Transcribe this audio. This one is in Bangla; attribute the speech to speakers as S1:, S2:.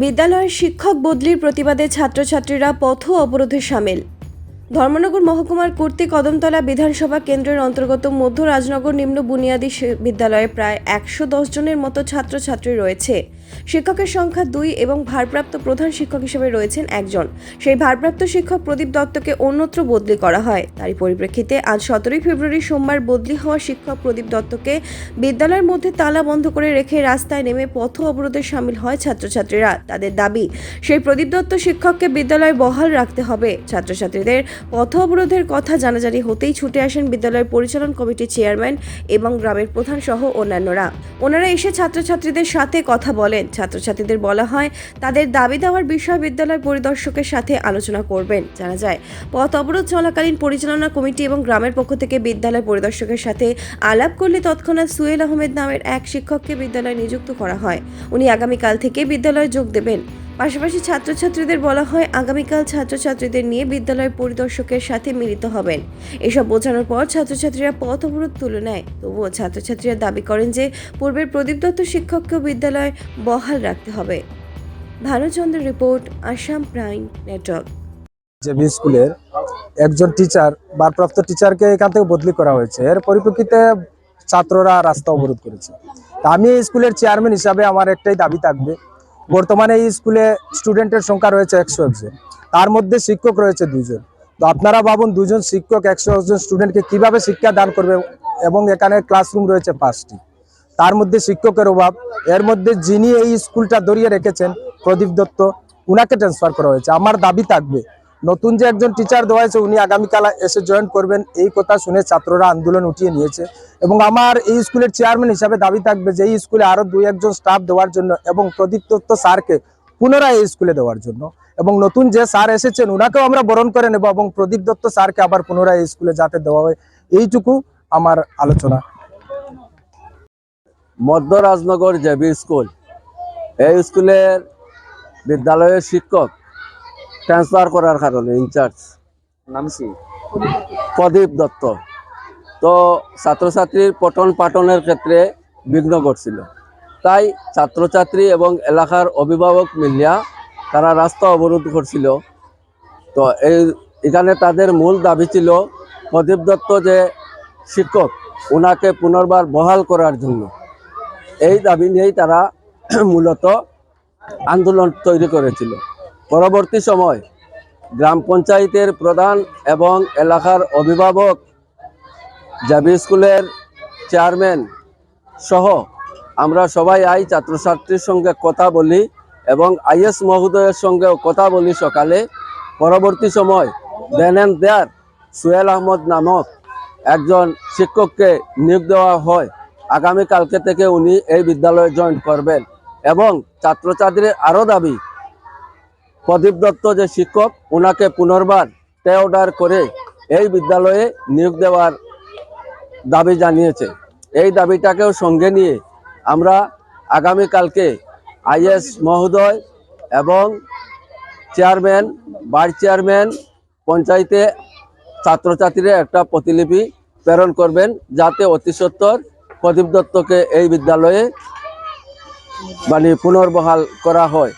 S1: বিদ্যালয়ের শিক্ষক বদলির প্রতিবাদে ছাত্রছাত্রীরা পথ অবরোধে সামিল। ধর্মনগর মহকুমার কুর্তি কদমতলা বিধানসভা কেন্দ্রের অন্তর্গত মধ্য রাজনগর নিম্ন বুনিয়াদী বিদ্যালয়ে প্রায় 110 জনের মতো ছাত্রছাত্রী রয়েছে। শিক্ষকের সংখ্যা 2 এবং ভারপ্রাপ্ত প্রধান শিক্ষক হিসেবে রয়েছেন একজন। সেই ভারপ্রাপ্ত শিক্ষক প্রদীপ দত্তকে অন্যত্র বদলি করা হয়। তারই পরিপ্রেক্ষিতে আজ 17 ফেব্রুয়ারি সোমবার বদলি হওয়া শিক্ষক প্রদীপ দত্তকে বিদ্যালয়ের মধ্যে তালা বন্ধ করে রেখে রাস্তায় নেমে পথ অবরোধে সামিল হয় ছাত্রছাত্রীরা। তাদের দাবি, সেই প্রদীপ দত্ত শিক্ষককে বিদ্যালয়ে বহাল রাখতে হবে। ছাত্রছাত্রীদের পথ অবরোধের কথা জানাজানি হতেই ছুটে আসেন বিদ্যালয়ের পরিচালন কমিটির চেয়ারম্যান এবং গ্রামের প্রধান সহ অন্যান্যরা। ওনারা এসে ছাত্রছাত্রীদের সাথে কথা বলেন। ছাত্রছাত্রীদের বলা হয় তাদের দাবি দেওয়ার বিষয় বিদ্যালয় পরিদর্শকের সাথে আলোচনা করবেন। জানা যায়, পথ অবরোধ চলাকালীন পরিচালনা কমিটি এবং গ্রামের পক্ষ থেকে বিদ্যালয় পরিদর্শকের সাথে আলাপ করলে তৎক্ষণাৎ সুয়েল আহমেদ নামের এক শিক্ষককে বিদ্যালয়ে নিযুক্ত করা হয়। উনি আগামীকাল থেকে বিদ্যালয়ে যোগ দেবেন। পাশাপাশি ছাত্রছাত্রীদের বলা হয় আগামীকাল ছাত্রছাত্রীদের নিয়ে বিদ্যালয় পরিদর্শকের সাথে মিলিত হবেন। এসব বোঝানোর পর ছাত্রছাত্রীরা পথ অবরোধ তুলে নেয়। তবুও ছাত্রছাত্রীরা দাবি করেন যে পূর্বের প্রদীপ দত্ত শিক্ষককেও বিদ্যালয় বহাল রাখতে হবে। ভানুচন্দ্রের report, Assam prime network.
S2: JB স্কুলের একজন টিচার, ভারপ্রাপ্ত টিচারকে এখান থেকে বদলি করা হয়েছে। এর পরিপ্রেক্ষিতে ছাত্ররা রাস্তা অবরোধ করেছে। আমি এই স্কুলের চেয়ারম্যান হিসাবে আমার একটাই দাবি থাকবে, বর্তমানে এই স্কুলে স্টুডেন্টের সংখ্যা রয়েছে 101 জন, তার মধ্যে শিক্ষক রয়েছে 2 জন। তো আপনারা ভাবুন, 2 জন শিক্ষক 101 জন স্টুডেন্টকে কিভাবে শিক্ষা দান করবে, এবং এখানে ক্লাসরুম রয়েছে 5টি, তার মধ্যে শিক্ষকের অভাব। এর মধ্যে যিনি এই স্কুলটা ধরিয়ে রেখেছেন প্রদীপ দত্ত, উনাকে ট্রান্সফার করা হয়েছে। আমার দাবি থাকবে, নতুন যে একজন টিচার দেওয়া হয়েছে উনি আগামীকাল এসে জয়েন করবেন। এই কথা শুনে ছাত্ররা আন্দোলন উঠিয়ে নিয়েছে, এবং আমার এই স্কুলের চেয়ারম্যান হিসাবে দাবি থাকবে যে এই স্কুলে আরো 2-1 জন স্টাফ দেওয়ার জন্য, এবং প্রদীপ দত্ত স্যারকে পুনরায় এই স্কুলে দেওয়ার জন্য, এবং নতুন যে স্যার এসেছেন উনাকেও আমরা বরণ করে নেব, এবং প্রদীপ দত্ত স্যারকে আবার পুনরায় এই স্কুলে যাতে দেওয়া হয়। এইটুকু আমার আলোচনা।
S3: মধ্য রাজনগর জেবি স্কুল, এই স্কুলের বিদ্যালয়ের শিক্ষক ট্রান্সফার করার কারণে ইনচার্জ নাম কি প্রদীপ দত্ত, তো ছাত্রছাত্রীর পঠন পাঠনের ক্ষেত্রে বিঘ্ন ঘটছিল। তাই ছাত্রছাত্রী এবং এলাকার অভিভাবক মিলিয়া তারা রাস্তা অবরোধ করছিল। তো এখানে তাদের মূল দাবি ছিল প্রদীপ দত্ত যে শিক্ষক, ওনাকে পুনর্বার বহাল করার জন্য। এই দাবি নিয়েই তারা মূলত আন্দোলন তৈরি করেছিল। পরবর্তী সময় গ্রাম পঞ্চায়েতের প্রধান এবং এলাকার অভিভাবক, জেবি স্কুলের চেয়ারম্যান সহ আমরা সবাই ছাত্রছাত্রীর সঙ্গে কথা বলি, এবং আইএস মহোদয়ের সঙ্গেও কথা বলি সকালে। পরবর্তী সময় দেন এন্ড দেয়ার সুয়েল আহমদ নামক একজন শিক্ষককে নিয়োগ দেওয়া হয়। আগামীকালকে থেকে উনি এই বিদ্যালয়ে জয়েন করবেন, এবং ছাত্রছাত্রীর আরও দাবি প্রদীপ দত্ত যে শিক্ষক, ওনাকে পুনর্বার টে অর্ডার করে এই বিদ্যালয়ে নিয়োগ দেওয়ার দাবি জানিয়েছে। এই দাবিটাকেও সঙ্গে নিয়ে আমরা আগামীকালকে আইএস মহোদয় এবং চেয়ারম্যান, ভাইস চেয়ারম্যান, পঞ্চায়েতে ছাত্রছাত্রীরা একটা প্রতিলিপি প্রেরণ করবেন, যাতে অতি সত্বর প্রদীপ দত্তকে এই বিদ্যালয়ে পুনর্বহাল করা হয়।